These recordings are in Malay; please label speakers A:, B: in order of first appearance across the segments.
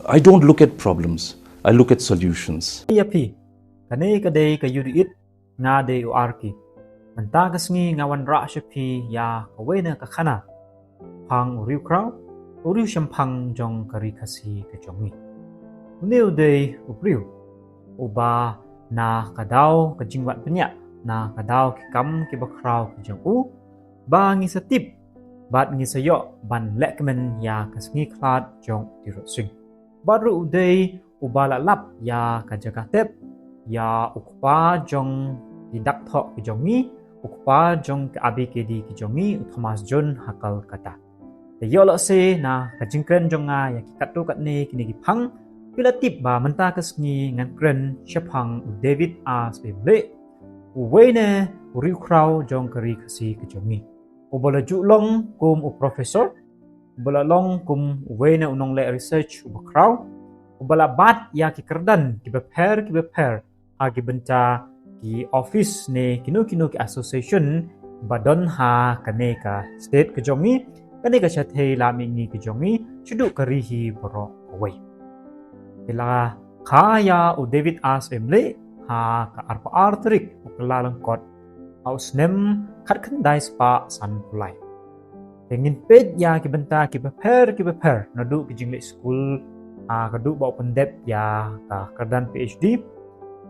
A: I don't look at problems, I look at solutions.
B: Yapi, kane kadai ka yudiit nga de u Arki. Mantagas ngi ngawan ra shapi ya kawena ka khana. Pang uriu kraw, uriu shampang jong kari Khasi ka jongi. Uniu de upriu, uba na kadaw ka jingwat penyak, na kadaw ki kam ki bakraw ka jong u, ba ngi satip, bat ngi sayo ban lekmen ya kasngi klat jong Tirot Sing. Baru uday ubala lap ya kajakatep ya ukpa jong didak thok ki jongi ukpa jong ke abi ke di ki jongi Thomas John hakal kata te yolo se na kajingkren jonga ya ki katu kat ne kini ki phang pilatip ba menta kasngi ngan kren shapang David R Syiemlieh uwene uriu kraw jong kari Khasi ki jongi ubala julong kum u professor ubala long kum uwene unong le research ubakraw ubala bat ya ki kerdan ki beper ha ki benta ki office ne kinu ki association badon ha kane ka state ke jongi kane ka chathe la mi ni ke jongi chudu kari hi boro away ila kaya u David R Syiemlieh ha ka arpa artrik uklalang kot aus nem khat khandai spa san pulai tengin pet ya ki benta ki beper nadu ki jingle school kadu ba pendep ya ka kerdan PhD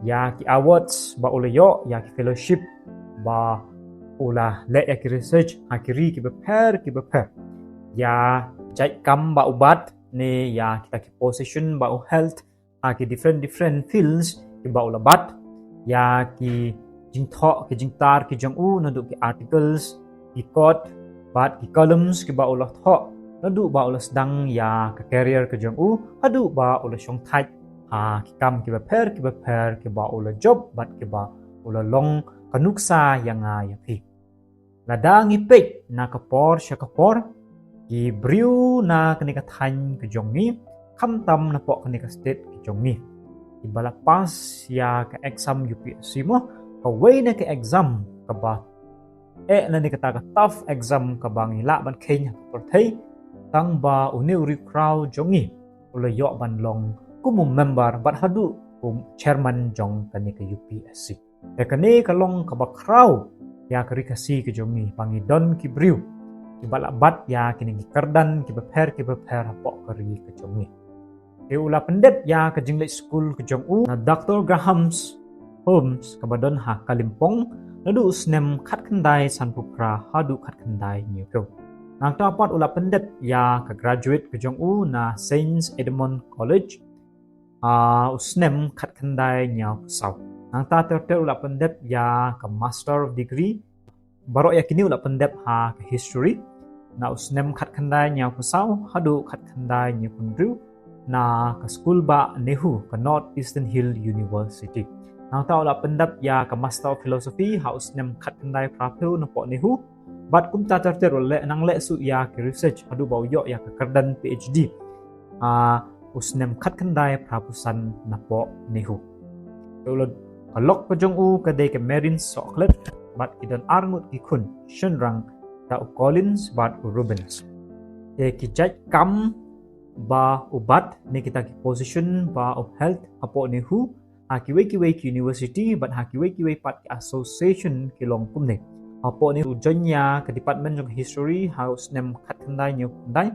B: ya ki awards ba ulayo ya ki fellowship ba ula le ya ki research akiri ki beper ya jai kam ba ubat ne ya kita ki position ba health ki different fields ki ba ula bat ya ki jingtho ki jingtar ki jong u nadu ki articles ki quote bat ki columns ki ba ula tho nadu ba ula sedang ya ke career ke jong u hadu ba ula shong thai ki kam ki beper ki ba ula job bat ki ba ula long kanuksa yang ya pi ladang ipek na kapor ki briu na kani ka than ke jong ni kham tam na po kani ka state ke jong ni ki bala pas ya ka exam UPSC mo ka way na ka exam ka ba na ni kata ka tough exam ka bang ila ban kenya por thai tang ba uniu ri kraw jongi ula yo ban long kumu member bat hadu chairman jong kani ka UPSC e kani ka long ka ba kraw ya kari Khasi ke jongi pangi don ki briu ki bala bat ya kini ki kerdan ki beper hapo kari ke jongi e ula pendep ya ka jingle school ke jong u na Dr. Graham's Holmes ka badon ha Kalimpong nadu usnem khat khandai sanpupra hadu khat khandai nyuko nang tapat ula pendep ya ka graduate ke jong u na Saint Edmund College usnem khat khandai nyau sau nang ta ter ula pendep ya ka master of degree baro ya kini ula pendep ha ka history na usnem khat khandai nyau sau hadu khat khandai nyu pundru na ka school ba nehu ka North Eastern Hill University nang ta ula pendep ya ka master of philosophy ha usnem khat khandai prapeu na po nehu bat kum ta ter le nang le su ya ki research adu bau yo ya ka kerdan PhD usnem khat khandai prapusan na po nehu ulod alok ko jong u ka de ke marine chocolate bat kidan arngut ki khun shenrang ta Collins bat Rubens e ki jaj kam ba ubat ne kita ki position ba of health apo nehu ki we university bat ki we pat ki association ki long kum ne apo ni ujonya ke department of history house nem khat khandai nyu dai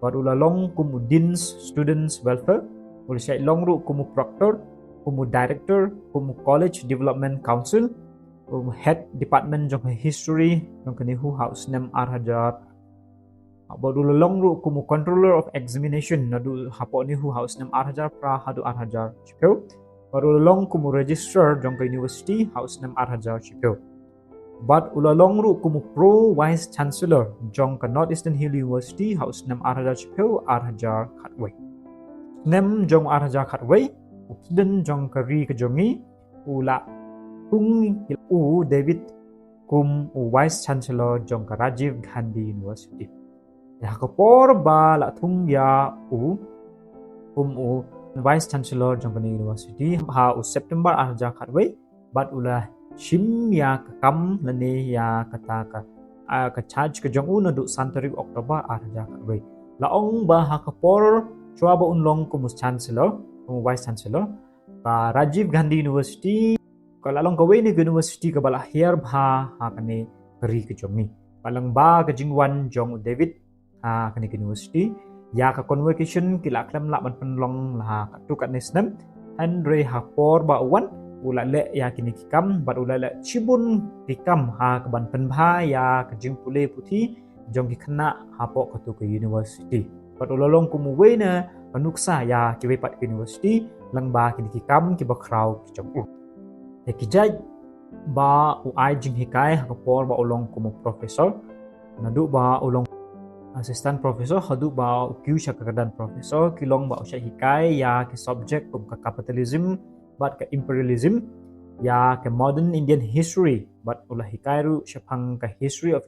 B: baru long kumu deans students welfare ul sai long ru kumu proctor kumu director kumu college development council head department of history jong kani hu house nem arhajar baru long ru kumu controller of examination nadu hapo ni hu house nem arhajar pra hadu arhajar chipeu baru long kumu registrar jong university house nem arhajar chipeu but ulalong ru kumu pro vice chancellor jong ka North Eastern Hill University house nem arhajar chipeu arhajar khatway nem jong arhajar khatway ukden jong kari ke jongi ula tung u David kum vice chancellor jong ka Rajiv Gandhi University ya ka por ba la thung ya kum vice chancellor jong ka university ha September arhajar khatway but ula shim ya kam lani ya kata ka charge ke jong una du santari Oktober arja ka we laong ba ha ka por chua ba unlong kumus chancellor kumu vice chancellor ba Rajiv Gandhi University kalalong kawai ni university ka bala here bha ha kane kari ke jong ni palang ba ka jingwan jong David ha kane university ya ka convocation kila klam la ban penlong la ka tu kat nesnam andre ha por ba wan ula le ya kini kikam bat ula le chibun kikam ha ka ban penbha ya ka jing pule puthi jong ki khana ha po ka tu ke university bat ula long kumu we na panuksa ya ki we pat university lang ba kini kikam ki ba kraw ki jong u e ki jai ba u ai jing hikai ha ka por ba ulong kumu professor nadu ba ulong assistant professor hadu ba kyu syakadan professor kilong ba usha hikai ya ki subject kum ka capitalism but ka imperialism ya ke modern Indian history but ulah hikairu syapang ka history of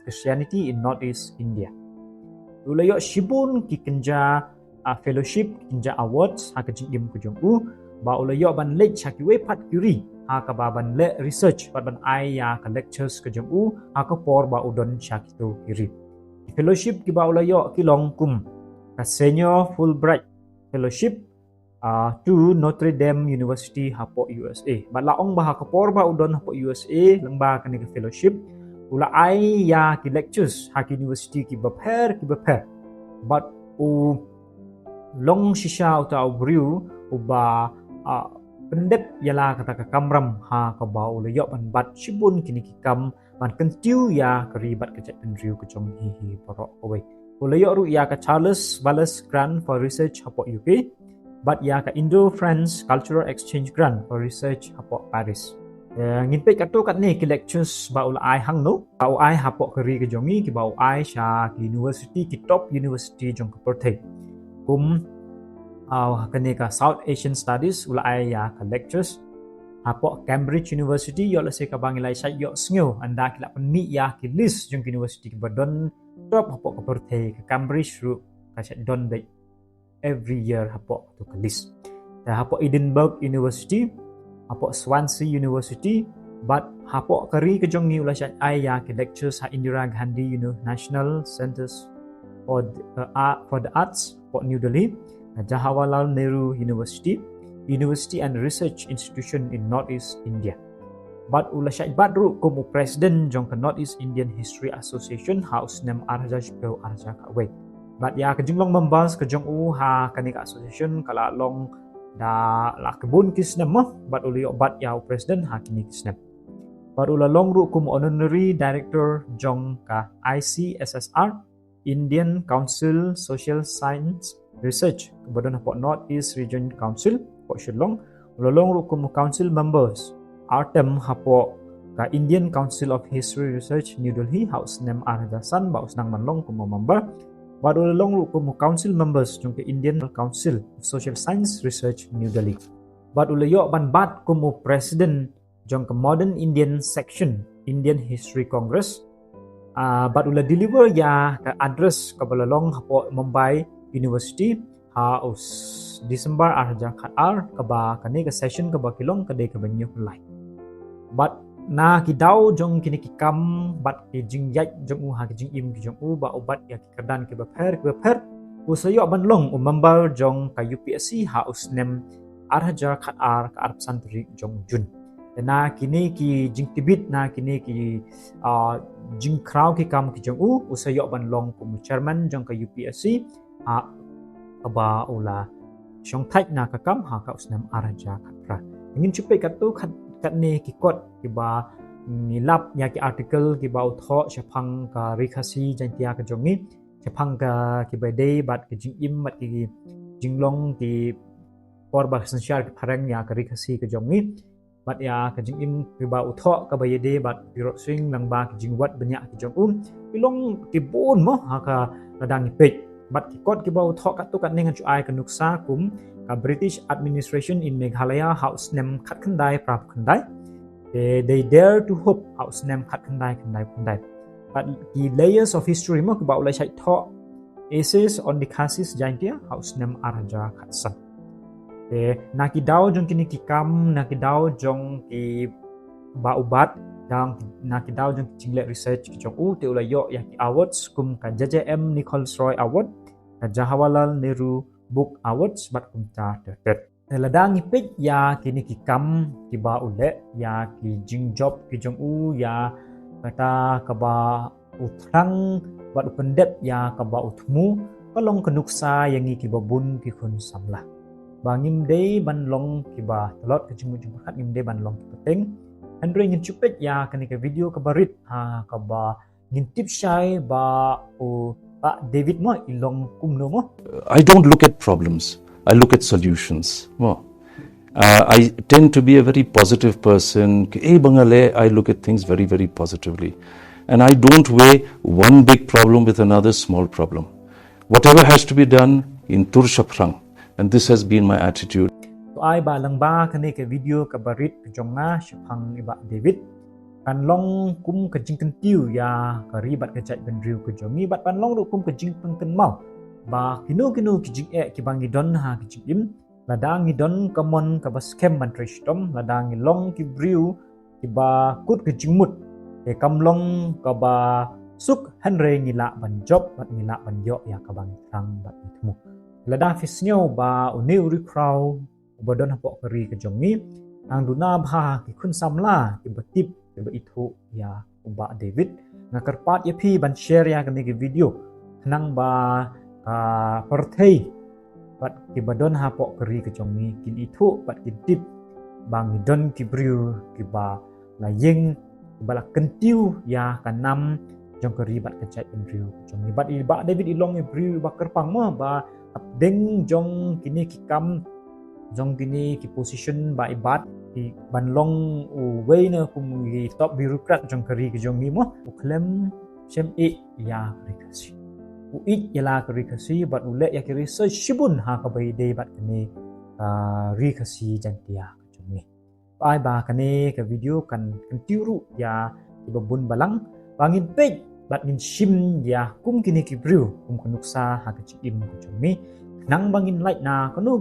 B: Christianity in Northeast India ulayo shibun ki kenja fellowship kenja awards ha ka jingim ku jong u ba ulayo ban le chaki we pat kuri ha ka ba ban le research but ban ai ya ka lectures ka jong u ha ka por ba udon chaki tu kiri fellowship ki ba ulayo kilong kum ka senior Fulbright fellowship to Notre Dame University hapo USA. Balaong bah kapor ba udon hapo USA lengba kani ke fellowship ula ai ya ki lectures ha ki university ki baper but u long shisha uta briu uba pendep yala kata ka kamram ha ka ba ula yo ban bat shibun kini ki kam ban kentiu ya keribat ke chat pendriu ke chong hi porok away. Ula yo ru ya ka Charles Wallace Grant for research hapo UK. But ya ka Indo-France Cultural Exchange Grant for research hapo Paris. Ngimpe kato kat ni ki lectures ba ula ai hang no. Ba ai hapo keri ke jongi ki ba ai sha ki university ki top university jong ka Perth. Kum kani ka South Asian Studies ula ai ya ka lectures hapo Cambridge University yo la se ka bangilai sai yo sngo anda ki la penmi ya ki list jong university ki badon top hapo ka Perth ka Cambridge ru ka don be every year hapo tu list. Hapo Edinburgh University, hapo Swansea University, but hapo kari kejong ni ulah syat ai ya ke lectures ha Indira Gandhi National Centers for the Arts for New Delhi, Jawaharlal Nehru University, University and Research Institution in Northeast India. But ulah syat badru kumu president jong ke Northeast Indian History Association house nem arja shpeu arja ka we. But ya kejong long members kejong u ha kanika association kala long da la kebun kisnem but uli obat ya president ha kini kisnem. But ula long ru kum honorary director jong ka ICSSR Indian Council Social Science Research kemudian hapo North East Region Council hapo Shillong ula long ru kum council members Artem hapo ka Indian Council of History Research New Delhi house nem Ardasan ba usnang manlong kum member. But along with council members jong ke Indian Council of Social Science Research New Delhi. But ulayo ban bat kumu president jong ke Modern Indian Section Indian History Congress. But ula deliver ya ke address ke balalong hapo Mumbai University ha us December arja khatar ke ba kani ke session ke ba kilong ke de ke banyu lai. But na ki dau jong kini ki kam bat ki jing yat jong u ha ki jing im ki jong u ba obat ya ki kerdan ki baper usayo ban long member jong ka UPSC ha usnem arja khatar ka arp santri jong jun na kini ki jing tibit na kini ki jing kraw ki kam ki jong u usayo ban long kum chairman jong ka UPSC ha ba ula jong thai na ka kam ha ka usnem arja khatra ingin chupe katu kat ni ki kot ki ba nilap ya ki article ki ba utho syapang ka Khasi Jaintia ka jongi syapang ka ki ba day bat ki jing im bat ki jinglong ki por ba sensial ki parang ya ka Khasi ka jongi bat ya ka jing im ki ba utho ka ba yede bat Tirot Sing lang ba ki jingwat banyak ki jong pilong ki bon mo ha ka ladang pej bat ki kot ki ba utho ka tu kat ni ngan chu ai ka nuksa kum ka British administration in Meghalaya house nem khat khandai prap khandai they dare to hope house nem khat khandai but the layers of history mo ba ulai chai tho essays on the Khasi Jaintia house nem arja khatsan na ki daw jong kini ki kam na ki daw jong ki ba ubat dang na ki daw jong jingle research ki jong u te ulai yo ya ki awards kum ka JJM Nichols Roy Award ka Jawaharlal Nehru book awards bat kumta tertet. Ladang ipik ya kini ki kam ki ba ule ya ki jing job ki jong u ya kata kaba utrang bat pendep ya kaba utmu kalong kenuksa yang ki babun ki kun samlah. Bangim day ban long ki ba telot ke jemu khat ngim day ban long ki peteng. Andre ngin cupet ya kini ke video kabarit ha kaba ngin tip syai ba o Pak David mo ilong kumno mo.
A: I don't look at problems. I look at solutions. I tend to be a very positive person. I look at things very, very positively. And I don't weigh one big problem with another small problem. Whatever has to be done, in tur shaprang. And this has been my attitude.
B: Ai ba lang ba kani ke video kabarit jonga shapang iba David. Kan long kum kejing kentiu ya karibat kejat bendriu kejongi bat pan long kum kejing pengken mau. Ba kinu kijing ki bangi don ha kijing im ladang idon kamon ka baskem ban tristom ladang long ki briu ki ba kut kijing mut e kamlong ka ba suk hanre ngila ban job bat ngila ban yo ya ka bang tang bat itmu ladang fisnyo ba uniu rikrau bodon hapok keri kejongi ang duna bha ki kun samla ki batip ki ba itu ya uba David ngakarpat ya pi ban share ya kani ki video nang ba perthei bat ki badon hapok keri kejongi kin itu bat ki dip bang don ki briu ki ba la yeng ki bala kentiu ya kanam jong keri bat kecai briu kejongi bat iba David ilong e briu ba kerpang mo ba deng jong kini ki kam jong kini ki position ba ibat ki banlong u wei na kum ki top bureaucrat jong keri kejongi mo uklem Syiem ya rekasi uit yala kerikasi bat ule ya kiri seshibun ha kabai de bat kene rikasi jantia kejong ni. Ai ba kene ke video kan tiuru ya ibabun balang bangin pej bat min shim ya kum kini ki briu kum kenuksa ha kejim kejong ni. Nang bangin light na kono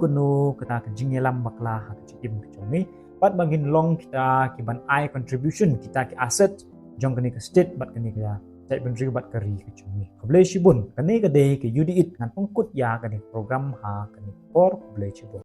B: kata kejing yelam bakla ha kejim kejong ni. Bat bangin long kita ki ban ai contribution kita ki asset jong kene ke state bat kene ya cai bendri bat kari kecung ni. Kablay shibun kani kadai ke UDIT ngan pengkut ya kani program ha kani por kablay shibun.